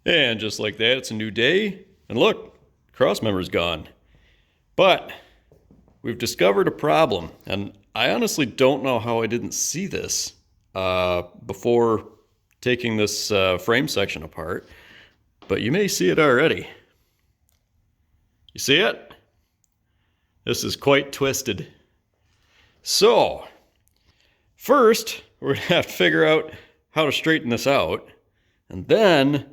And just like that, it's a new day. And look, crossmember's gone. But we've discovered a problem. And I honestly don't know how I didn't see this before taking this frame section apart. But you may see it already. You see it? This is quite twisted. So, first, we're going to have to figure out how to straighten this out. And then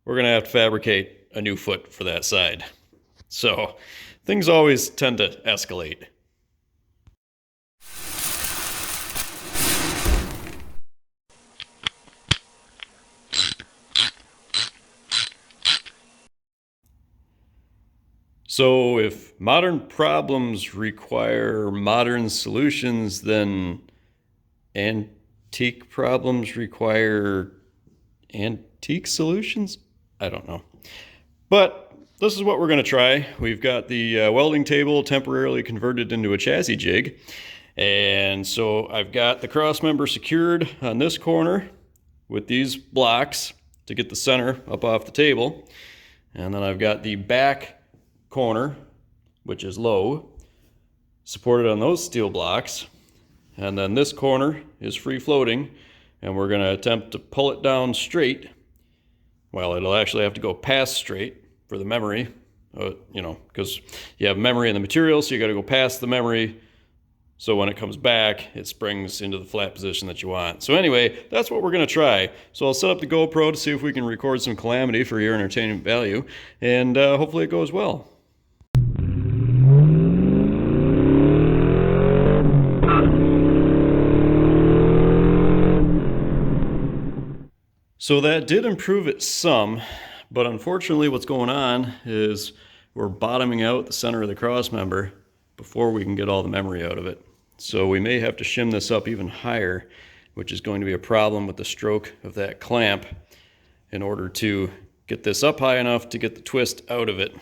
we're going to have to fabricate a new foot for that side. So, things always tend to escalate. So if modern problems require modern solutions, then antique problems require antique solutions? I don't know. But this is what we're going to try. We've got the welding table temporarily converted into a chassis jig. And so I've got the cross member secured on this corner with these blocks to get the center up off the table. And then I've got the back corner, which is low, supported on those steel blocks. And then this corner is free floating, and we're going to attempt to pull it down straight. Well, it'll actually have to go past straight for the memory, because you have memory in the material, so you got to go past the memory. So when it comes back, it springs into the flat position that you want. So anyway, that's what we're going to try. So I'll set up the GoPro to see if we can record some calamity for your entertainment value, and hopefully it goes well. So that did improve it some, but unfortunately what's going on is we're bottoming out the center of the cross member before we can get all the memory out of it. So we may have to shim this up even higher, which is going to be a problem with the stroke of that clamp in order to get this up high enough to get the twist out of it.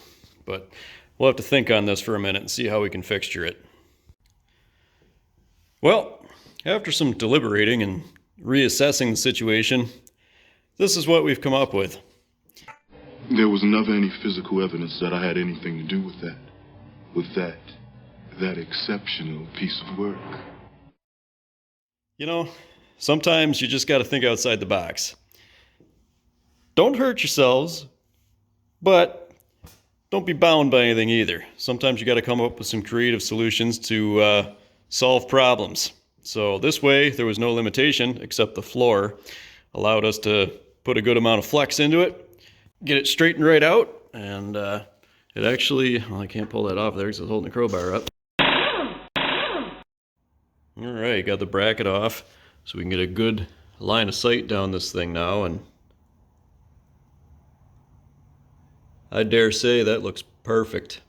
But we'll have to think on this for a minute and see how we can fixture it. Well, after some deliberating and reassessing the situation, this is what we've come up with. There was never any physical evidence that I had anything to do with that exceptional piece of work. You know, sometimes you just got to think outside the box. Don't hurt yourselves, but don't be bound by anything either. Sometimes you got to come up with some creative solutions to solve problems. So this way, there was no limitation except the floor allowed us to put a good amount of flex into it, get it straightened right out, and it actually, well, I can't pull that off there because I was holding the crowbar up. All right, got the bracket off so we can get a good line of sight down this thing now, and I dare say that looks perfect.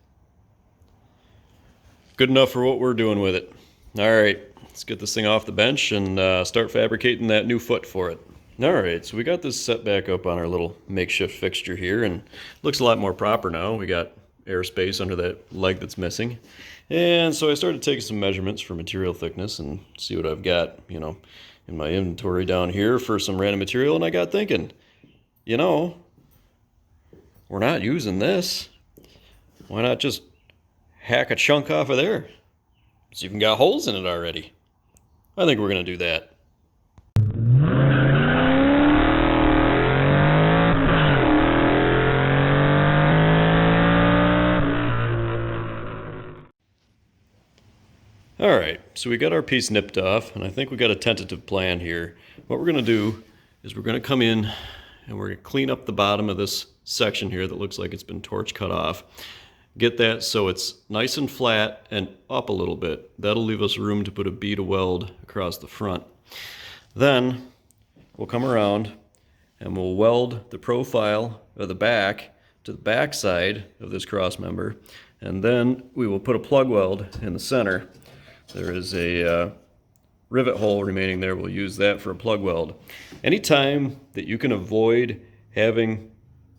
Good enough for what we're doing with it. All right, let's get this thing off the bench and start fabricating that new foot for it. All right, so we got this set back up on our little makeshift fixture here, and it looks a lot more proper now. We got airspace under that leg that's missing. And so I started taking some measurements for material thickness and see what I've got, in my inventory down here for some random material. And I got thinking, we're not using this. Why not just hack a chunk off of there? It's even got holes in it already. I think we're going to do that. All right, so we got our piece nipped off, and I think we got a tentative plan here. What we're going to do is we're going to come in and we're going to clean up the bottom of this section here that looks like it's been torch cut off. Get that so it's nice and flat and up a little bit. That'll leave us room to put a bead of weld across the front. Then we'll come around and we'll weld the profile of the back to the back side of this cross member, and then we will put a plug weld in the center. There is a rivet hole remaining there. We'll use that for a plug weld. Anytime that you can avoid having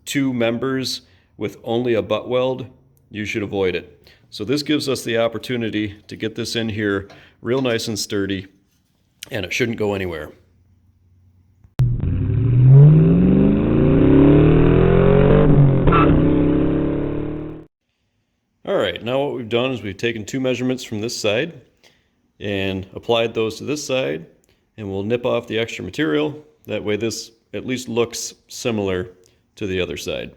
two members with only a butt weld, you should avoid it. So this gives us the opportunity to get this in here real nice and sturdy, and it shouldn't go anywhere. right, now what we've done is we've taken 2 measurements from this side and applied those to this side, and we'll nip off the extra material. That way this at least looks similar to the other side.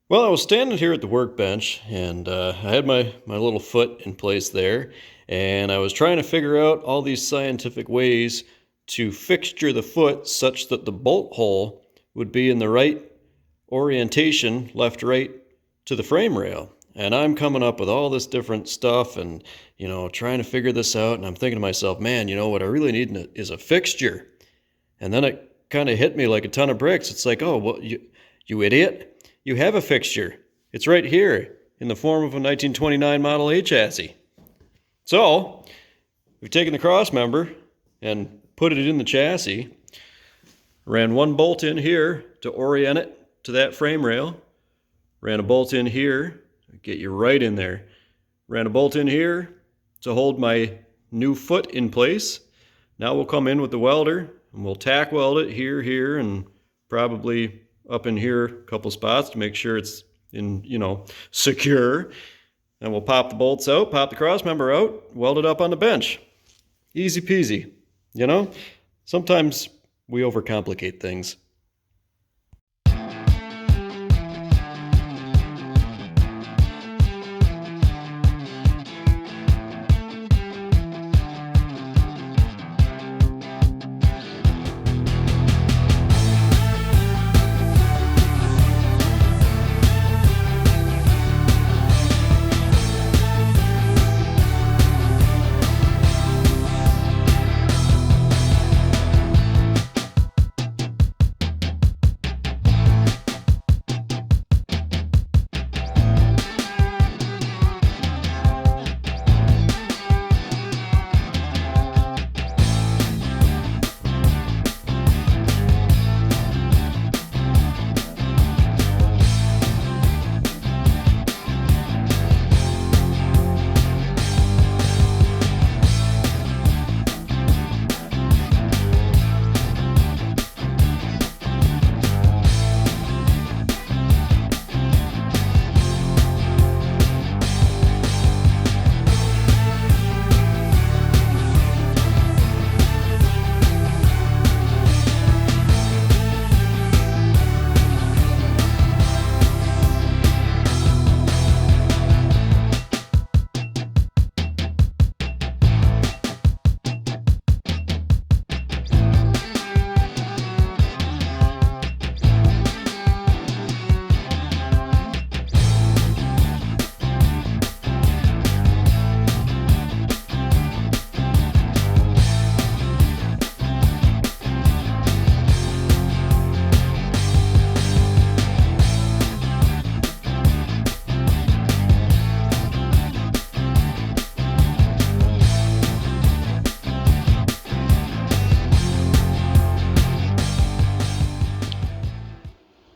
Well, I was standing here at the workbench, and I had my little foot in place there, and I was trying to figure out all these scientific ways to fixture the foot such that the bolt hole would be in the right orientation, left-right, to the frame rail. And I'm coming up with all this different stuff and, trying to figure this out, and I'm thinking to myself, man, what I really need is a fixture. And then it kind of hit me like a ton of bricks. It's like, oh, well, you idiot. You have a fixture. It's right here in the form of a 1929 Model A chassis. So we've taken the cross member and put it in the chassis, ran 1 bolt in here to orient it to that frame rail, ran a bolt in here, get you right in there, ran a bolt in here to hold my new foot in place. Now we'll come in with the welder and we'll tack weld it here, and probably up in here a couple spots to make sure it's secure. And we'll pop the bolts out, pop the cross member out, weld it up on the bench. Easy peasy. Sometimes we overcomplicate things.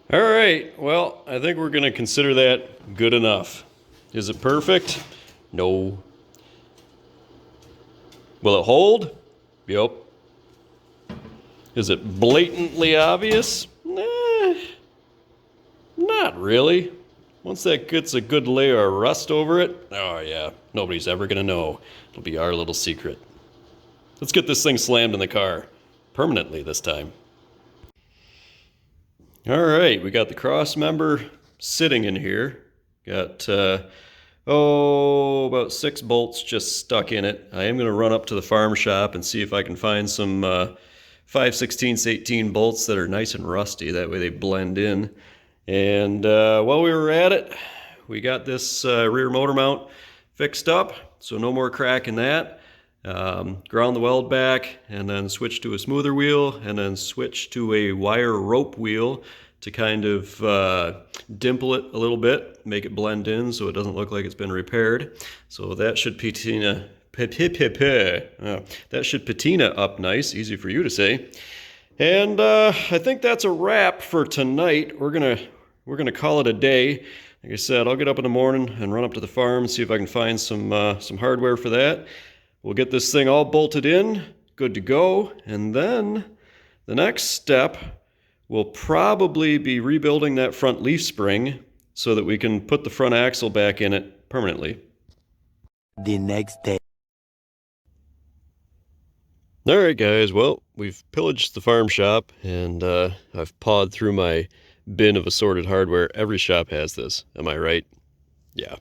All right, well, I think we're going to consider that good enough. Is it perfect? No. Will it hold? Yep. Is it blatantly obvious? Nah, not really. Once that gets a good layer of rust over it, oh yeah, nobody's ever going to know. It'll be our little secret. Let's get this thing slammed in the car. Permanently this time. All right, we got the cross member sitting in here. Got, about 6 bolts just stuck in it. I am going to run up to the farm shop and see if I can find some 5/16/18 bolts that are nice and rusty. That way they blend in. And while we were at it, we got this rear motor mount fixed up, so no more cracking that. Ground the weld back, and then switch to a smoother wheel, and then switch to a wire rope wheel to kind of dimple it a little bit, make it blend in so it doesn't look like it's been repaired. So that should patina up nice, easy for you to say. And I think that's a wrap for tonight. We're gonna call it a day. Like I said, I'll get up in the morning and run up to the farm and see if I can find some hardware for that. We'll get this thing all bolted in, good to go, and then the next step will probably be rebuilding that front leaf spring so that we can put the front axle back in it permanently. The next day. Alright guys, well, we've pillaged the farm shop, and I've pawed through my bin of assorted hardware. Every shop has this, am I right? Yeah.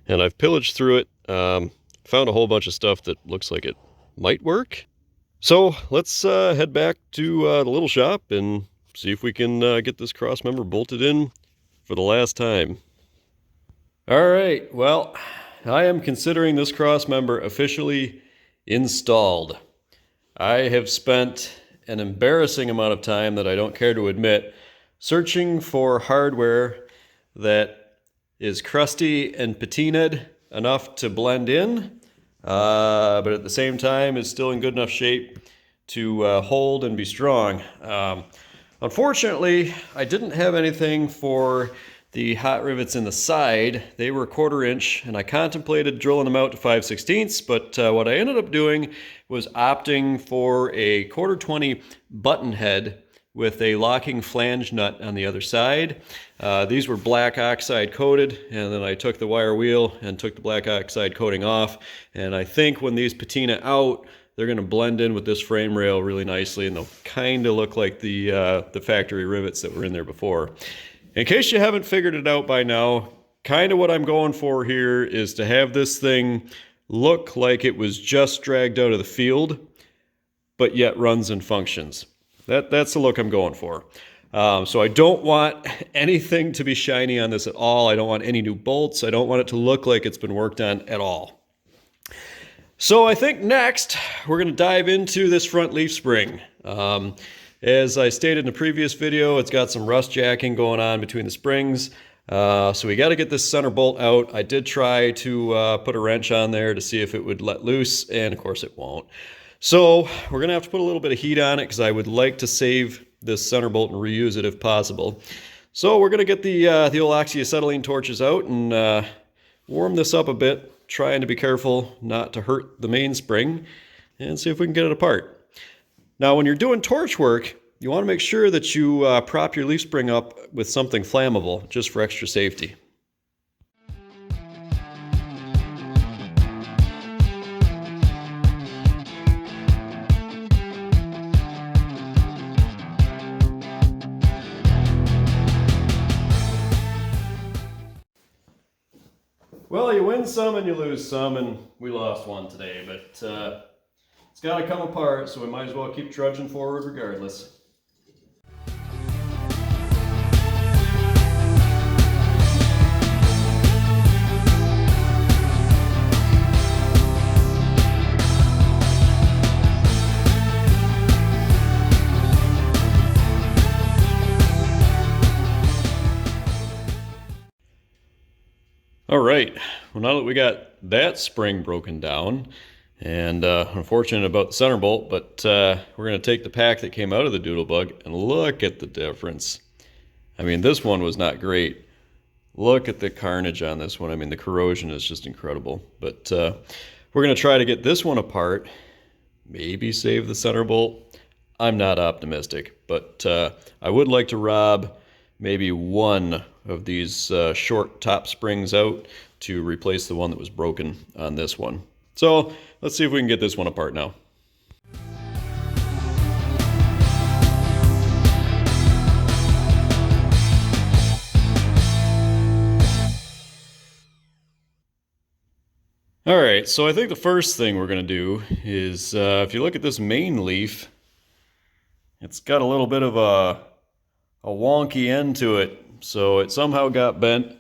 And I've pillaged through it, found a whole bunch of stuff that looks like it might work. So let's head back to the little shop and see if we can get this cross member bolted in for the last time. Alright, well, I am considering this cross member officially installed. I have spent an embarrassing amount of time that I don't care to admit searching for hardware that is crusty and patinaed enough to blend in, but at the same time is still in good enough shape to hold and be strong. Unfortunately, I didn't have anything for the hot rivets in the side. They were 1/4 inch, and I contemplated drilling them out to 5/16, but what I ended up doing was opting for a 1/4 20 button head with a locking flange nut on the other side. These were black oxide coated, and then I took the wire wheel and took the black oxide coating off, and I think when these patina out, they're going to blend in with this frame rail really nicely, and they'll kind of look like the factory rivets that were in there before. In case you haven't figured it out by now, kind of what I'm going for here is to have this thing look like it was just dragged out of the field, but yet runs and functions. That's the look I'm going for. So I don't want anything to be shiny on this at all. I don't want any new bolts. I don't want it to look like it's been worked on at all. So I think next we're going to dive into this front leaf spring. As I stated in the previous video, it's got some rust jacking going on between the springs. So we got to get this center bolt out. I did try to put a wrench on there to see if it would let loose, and of course it won't. So we're going to have to put a little bit of heat on it because I would like to save this center bolt and reuse it if possible. So we're going to get the old oxyacetylene torches out and warm this up a bit, trying to be careful not to hurt the mainspring, and see if we can get it apart. Now, when you're doing torch work, you want to make sure that you prop your leaf spring up with something flammable, just for extra safety. Well, you win some and you lose some, and we lost one today, but it's got to come apart, so we might as well keep trudging forward regardless. All right, well, now that we got that spring broken down, and unfortunate about the center bolt, but we're going to take the pack that came out of the Doodlebug and look at the difference. I mean, this one was not great. Look at the carnage on this one. I mean, the corrosion is just incredible. But we're going to try to get this one apart, maybe save the center bolt. I'm not optimistic, but I would like to rob maybe one of these short top springs out to replace the one that was broken on this one. So let's see if we can get this one apart now. All right, so I think the first thing we're going to do is, if you look at this main leaf, it's got a little bit of a wonky end to it. So it somehow got bent.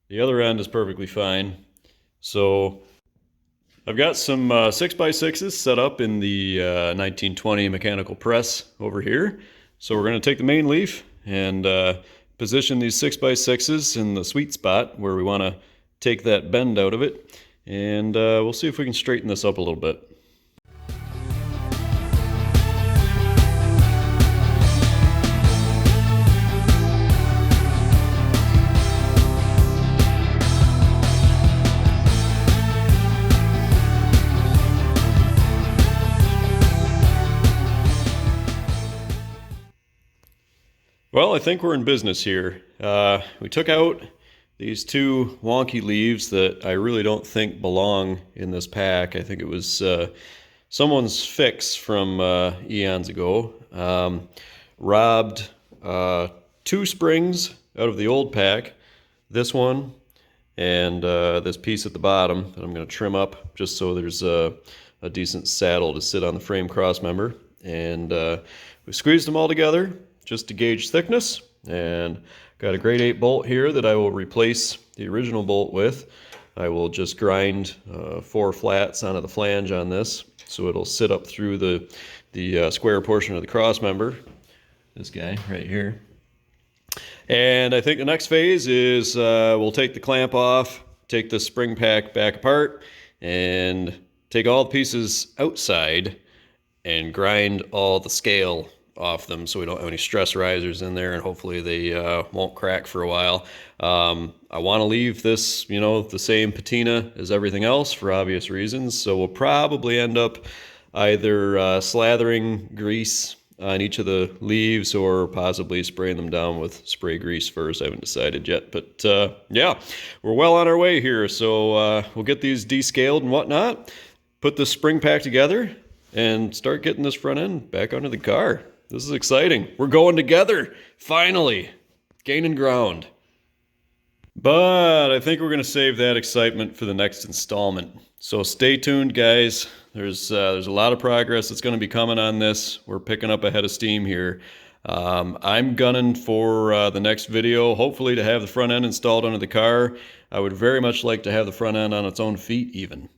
The other end is perfectly fine. So I've got some 6x6s set up in the 1920 mechanical press over here. So we're going to take the main leaf and position these 6x6s in the sweet spot where we want to take that bend out of it. And we'll see if we can straighten this up a little bit. Well, I think we're in business here. We took out these two wonky leaves that I really don't think belong in this pack. I think it was someone's fix from eons ago. Robbed 2 springs out of the old pack. This one and this piece at the bottom that I'm going to trim up just so there's a decent saddle to sit on the frame cross member. And we squeezed them all together just to gauge thickness, and got a grade 8 bolt here that I will replace the original bolt with. I will just grind 4 flats onto the flange on this so it'll sit up through the square portion of the cross member. This guy right here. And I think the next phase is we'll take the clamp off, take the spring pack back apart, and take all the pieces outside and grind all the scale off them so we don't have any stress risers in there, and hopefully they won't crack for a while. I want to leave this, you know, the same patina as everything else for obvious reasons, so we'll probably end up either slathering grease on each of the leaves or possibly spraying them down with spray grease first. I haven't decided yet, but yeah, we're well on our way here. So we'll get these descaled and whatnot, put the spring pack together, and start getting this front end back under the car. This is exciting. We're going together, finally, gaining ground. But I think we're going to save that excitement for the next installment. So stay tuned, guys. There's a lot of progress that's going to be coming on this. We're picking up a head of steam here. I'm gunning for the next video, hopefully to have the front end installed under the car. I would very much like to have the front end on its own feet even.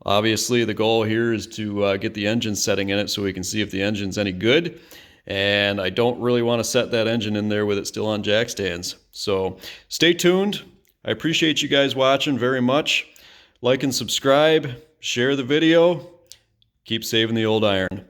Obviously, the goal here is to get the engine setting in it so we can see if the engine's any good. And I don't really want to set that engine in there with it still on jack stands. So stay tuned. I appreciate you guys watching very much. Like and subscribe. Share the video. Keep saving the old iron.